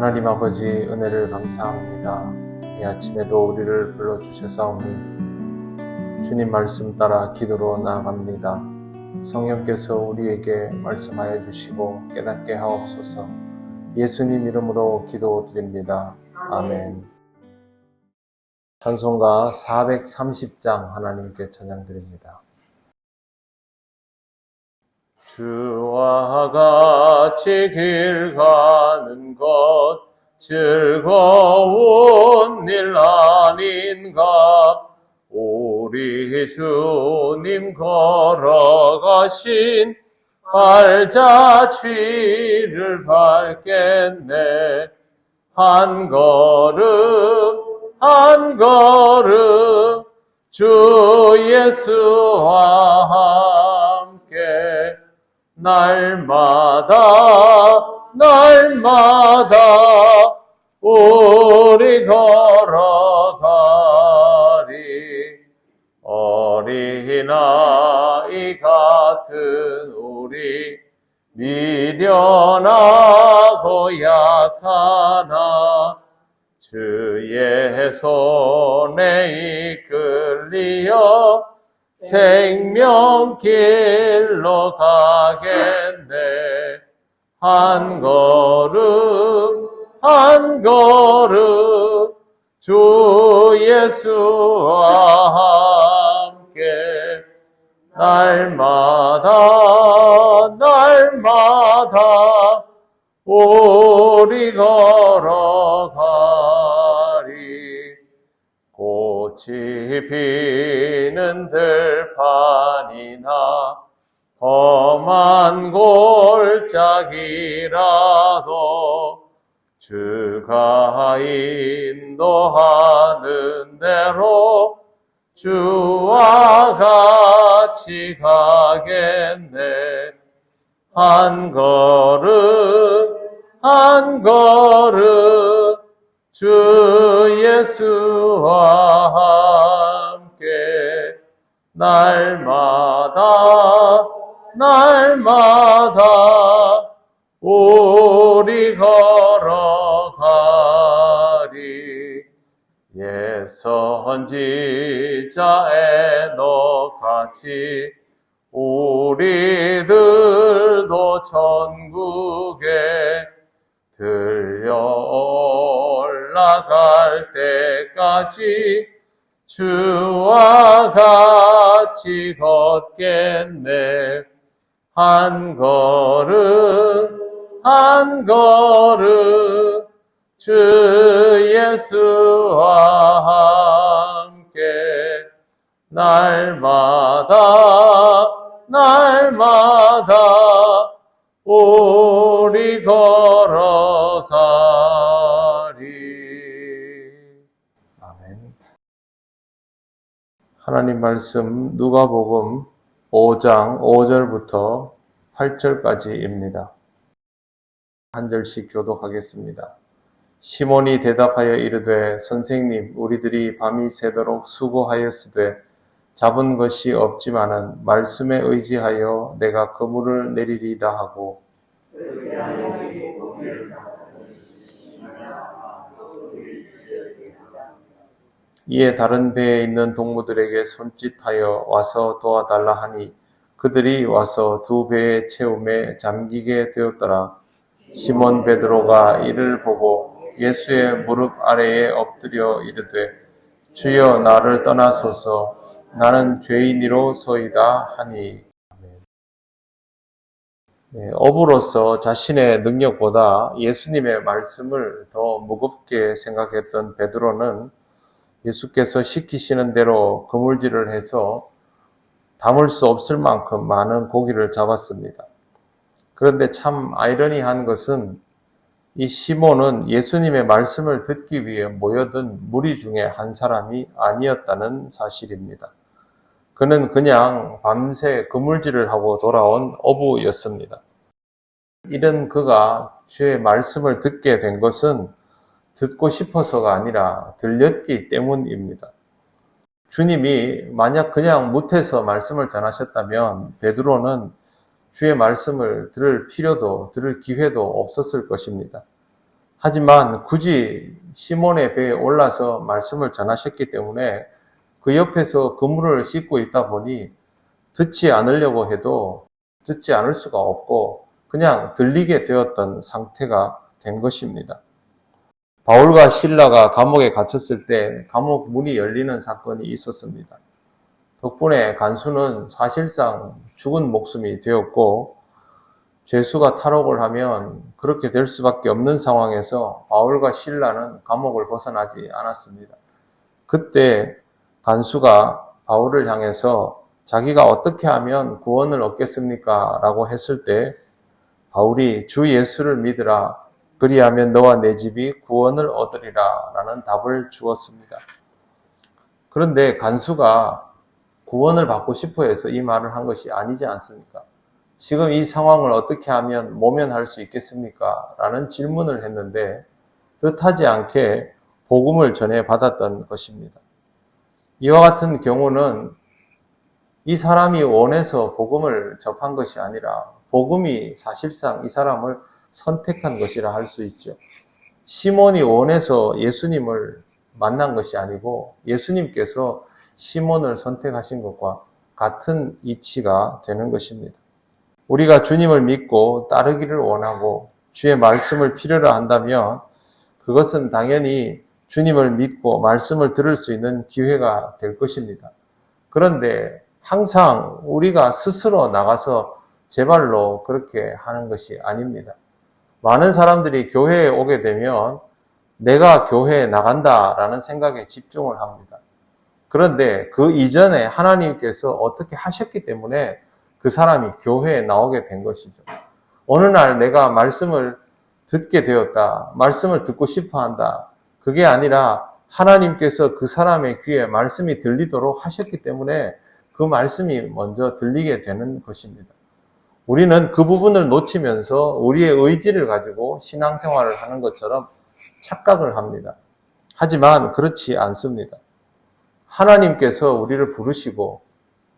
하나님 아버지 은혜를 감사합니다. 이 아침에도 우리를 불러주셔사오니 주님 말씀 따라 기도로 나아갑니다. 성령께서 우리에게 말씀하여 주시고 깨닫게 하옵소서. 예수님 이름으로 기도드립니다. 아멘. 찬송가 430장 하나님께 찬양드립니다. 주와 같이 길 가는 것 즐거운 일 아닌가. 우리 주님 걸어가신 발자취를 밟겠네. 한 걸음 한 걸음 주 예수와 함께 날마다 우리 걸어가리. 어린아이 같은 우리 미련하고 약하나 주의 손에 이끌리어 생명길로 가겠네. 한 걸음 주 예수와 함께 날마다 우리 걸어가리. 꽃이 피는 들판이나 험한 골짜기라도 주가 인도하는 대로 주와 같이 가겠네. 한 걸음 주 예수와 함께 날마다 우리 걸어가리. 옛 선지자 에녹같이 우리들도 천국에 들려 올라갈 때까지 주와 같이 걷겠네. 한 걸음 주 예수와 함께 날마다 우리 걸어가리. 아멘. 하나님 말씀 누가복음 5장 5절부터 8절까지입니다. 한 절씩 교독하겠습니다. 시몬이 대답하여 이르되 선생님 우리들이 밤이 새도록 수고하였으되 잡은 것이 없지만은 말씀에 의지하여 내가 그물을 내리리다 하고 이에 다른 배에 있는 동무들에게 손짓하여 와서 도와달라 하니 그들이 와서 두 배의 채움에 잠기게 되었더라. 시몬 베드로가 이를 보고 예수의 무릎 아래에 엎드려 이르되 주여 나를 떠나소서 나는 죄인이로소이다 하니. 어부로서 자신의 능력보다 예수님의 말씀을 더 무겁게 생각했던 베드로는 예수께서 시키시는 대로 그물질을 해서 담을 수 없을 만큼 많은 고기를 잡았습니다. 그런데 참 아이러니한 것은 이 시몬은 예수님의 말씀을 듣기 위해 모여든 무리 중에 한 사람이 아니었다는 사실입니다. 그는 그냥 밤새 그물질을 하고 돌아온 어부였습니다. 이런 그가 주의 말씀을 듣게 된 것은 듣고 싶어서가 아니라 들렸기 때문입니다. 주님이 만약 그냥 무태서 말씀을 전하셨다면 베드로는 주의 말씀을 들을 필요도 들을 기회도 없었을 것입니다. 하지만 굳이 시몬의 배에 올라서 말씀을 전하셨기 때문에 그 옆에서 그물을 씻고 있다 보니 듣지 않으려고 해도 듣지 않을 수가 없고 그냥 들리게 되었던 상태가 된 것입니다. 바울과 실라가 감옥에 갇혔을 때 감옥 문이 열리는 사건이 있었습니다. 덕분에 간수는 사실상 죽은 목숨이 되었고 죄수가 탈옥을 하면 그렇게 될 수밖에 없는 상황에서 바울과 실라는 감옥을 벗어나지 않았습니다. 그때 간수가 바울을 향해서 자기가 어떻게 하면 구원을 얻겠습니까? 라고 했을 때 바울이 주 예수를 믿으라. 그리하면 너와 내 집이 구원을 얻으리라 라는 답을 주었습니다. 그런데 간수가 구원을 받고 싶어 해서 이 말을 한 것이 아니지 않습니까? 지금 이 상황을 어떻게 하면 모면할 수 있겠습니까? 라는 질문을 했는데 뜻하지 않게 복음을 전해 받았던 것입니다. 이와 같은 경우는 이 사람이 원해서 복음을 접한 것이 아니라 복음이 사실상 이 사람을 선택한 것이라 할 수 있죠. 시몬이 원해서 예수님을 만난 것이 아니고 예수님께서 시몬을 선택하신 것과 같은 이치가 되는 것입니다. 우리가 주님을 믿고 따르기를 원하고 주의 말씀을 필요로 한다면 그것은 당연히 주님을 믿고 말씀을 들을 수 있는 기회가 될 것입니다. 그런데 항상 우리가 스스로 나가서 제 발로 그렇게 하는 것이 아닙니다. 많은 사람들이 교회에 오게 되면 내가 교회에 나간다라는 생각에 집중을 합니다. 그런데 그 이전에 하나님께서 어떻게 하셨기 때문에 그 사람이 교회에 나오게 된 것이죠. 어느 날 내가 말씀을 듣게 되었다. 말씀을 듣고 싶어 한다. 그게 아니라 하나님께서 그 사람의 귀에 말씀이 들리도록 하셨기 때문에 그 말씀이 먼저 들리게 되는 것입니다. 우리는 그 부분을 놓치면서 우리의 의지를 가지고 신앙생활을 하는 것처럼 착각을 합니다. 하지만 그렇지 않습니다. 하나님께서 우리를 부르시고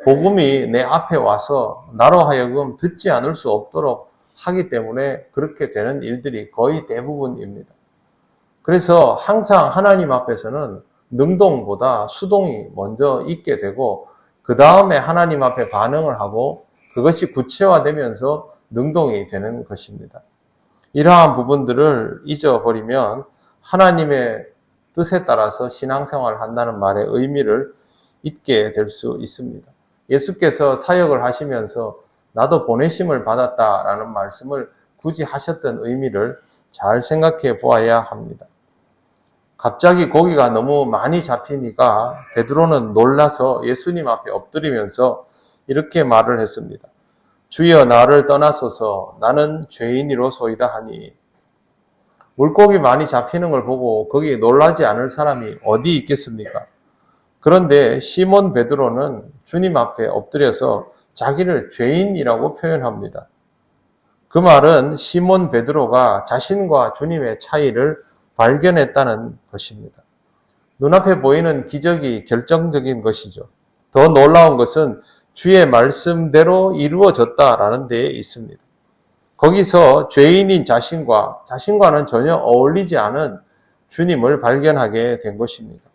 복음이 내 앞에 와서 나로 하여금 듣지 않을 수 없도록 하기 때문에 그렇게 되는 일들이 거의 대부분입니다. 그래서 항상 하나님 앞에서는 능동보다 수동이 먼저 있게 되고 그 다음에 하나님 앞에 반응을 하고 그것이 구체화되면서 능동이 되는 것입니다. 이러한 부분들을 잊어버리면 하나님의 뜻에 따라서 신앙생활을 한다는 말의 의미를 잊게 될 수 있습니다. 예수께서 사역을 하시면서 나도 보내심을 받았다라는 말씀을 굳이 하셨던 의미를 잘 생각해 보아야 합니다. 갑자기 고기가 너무 많이 잡히니까 베드로는 놀라서 예수님 앞에 엎드리면서 이렇게 말을 했습니다. 주여 나를 떠나소서 나는 죄인이로소이다 하니. 물고기 많이 잡히는 걸 보고 거기에 놀라지 않을 사람이 어디 있겠습니까? 그런데 시몬 베드로는 주님 앞에 엎드려서 자기를 죄인이라고 표현합니다. 그 말은 시몬 베드로가 자신과 주님의 차이를 발견했다는 것입니다. 눈앞에 보이는 기적이 결정적인 것이죠. 더 놀라운 것은 주의 말씀대로 이루어졌다라는 데에 있습니다. 거기서 죄인인 자신과는 전혀 어울리지 않은 주님을 발견하게 된 것입니다.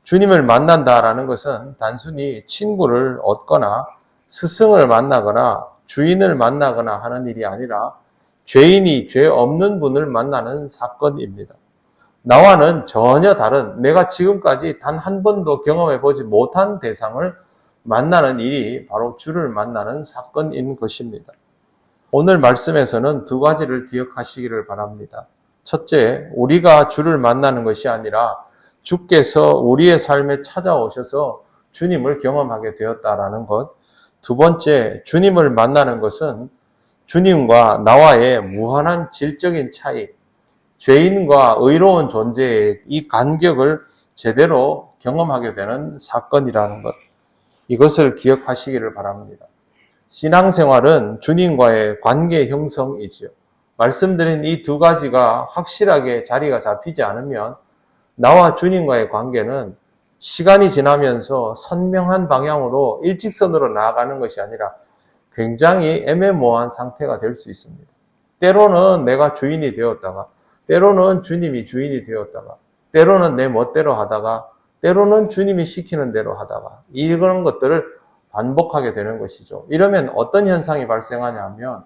주님을 만난다라는 것은 단순히 친구를 얻거나 스승을 만나거나 주인을 만나거나 하는 일이 아니라 죄인이 죄 없는 분을 만나는 사건입니다. 나와는 전혀 다른 내가 지금까지 단 한 번도 경험해 보지 못한 대상을 만나는 일이 바로 주를 만나는 사건인 것입니다. 오늘 말씀에서는 두 가지를 기억하시기를 바랍니다. 첫째, 우리가 주를 만나는 것이 아니라 주께서 우리의 삶에 찾아오셔서 주님을 경험하게 되었다라는 것. 두 번째, 주님을 만나는 것은 주님과 나와의 무한한 질적인 차이, 죄인과 의로운 존재의 이 간격을 제대로 경험하게 되는 사건이라는 것. 이것을 기억하시기를 바랍니다. 신앙생활은 주님과의 관계 형성이지요. 말씀드린 이 두 가지가 확실하게 자리가 잡히지 않으면 나와 주님과의 관계는 시간이 지나면서 선명한 방향으로 일직선으로 나아가는 것이 아니라 굉장히 애매모호한 상태가 될 수 있습니다. 때로는 내가 주인이 되었다가 때로는 주님이 주인이 되었다가, 때로는 내 멋대로 하다가, 때로는 주님이 시키는 대로 하다가, 이런 것들을 반복하게 되는 것이죠. 이러면 어떤 현상이 발생하냐 하면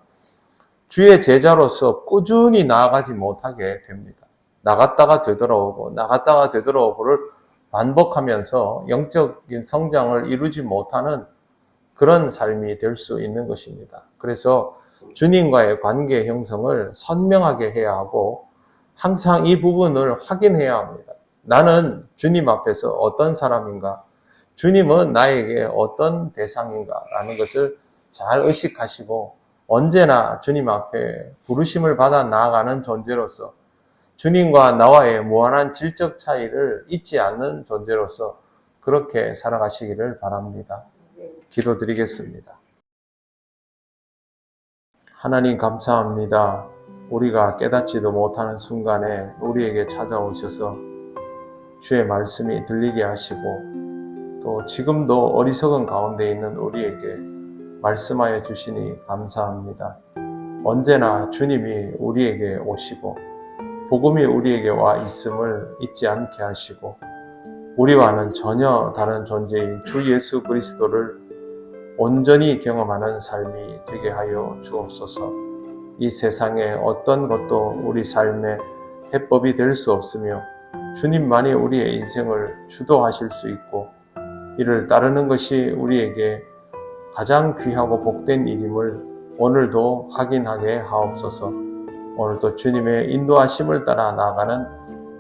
주의 제자로서 꾸준히 나아가지 못하게 됩니다. 나갔다가 되돌아오고 나갔다가 되돌아오고를 반복하면서 영적인 성장을 이루지 못하는 그런 삶이 될 수 있는 것입니다. 그래서 주님과의 관계 형성을 선명하게 해야 하고 항상 이 부분을 확인해야 합니다. 나는 주님 앞에서 어떤 사람인가? 주님은 나에게 어떤 대상인가? 라는 것을 잘 의식하시고 언제나 주님 앞에 부르심을 받아 나아가는 존재로서 주님과 나와의 무한한 질적 차이를 잊지 않는 존재로서 그렇게 살아가시기를 바랍니다. 기도드리겠습니다. 하나님 감사합니다. 우리가 깨닫지도 못하는 순간에 우리에게 찾아오셔서 주의 말씀이 들리게 하시고 또 지금도 어리석은 가운데 있는 우리에게 말씀하여 주시니 감사합니다. 언제나 주님이 우리에게 오시고 복음이 우리에게 와 있음을 잊지 않게 하시고 우리와는 전혀 다른 존재인 주 예수 그리스도를 온전히 경험하는 삶이 되게 하여 주옵소서. 이 세상에 어떤 것도 우리 삶의 해법이 될 수 없으며 주님만이 우리의 인생을 주도하실 수 있고 이를 따르는 것이 우리에게 가장 귀하고 복된 일임을 오늘도 확인하게 하옵소서. 오늘도 주님의 인도하심을 따라 나아가는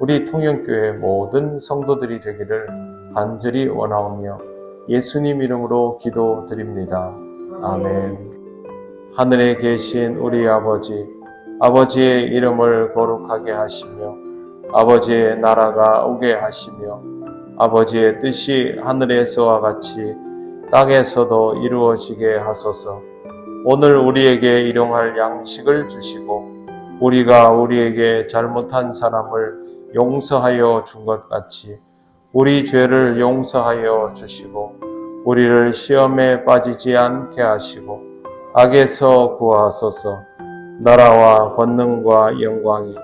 우리 통영교회 모든 성도들이 되기를 간절히 원하오며 예수님 이름으로 기도드립니다. 아멘. 하늘에 계신 우리 아버지, 아버지의 이름을 거룩하게 하시며 아버지의 나라가 오게 하시며 아버지의 뜻이 하늘에서와 같이 땅에서도 이루어지게 하소서. 오늘 우리에게 일용할 양식을 주시고 우리가 우리에게 잘못한 사람을 용서하여 준 것 같이 우리 죄를 용서하여 주시고 우리를 시험에 빠지지 않게 하시고 악에서 구하소서. 나라와 권능과 영광이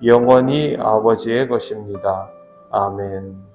영원히 아버지의 것입니다. 아멘.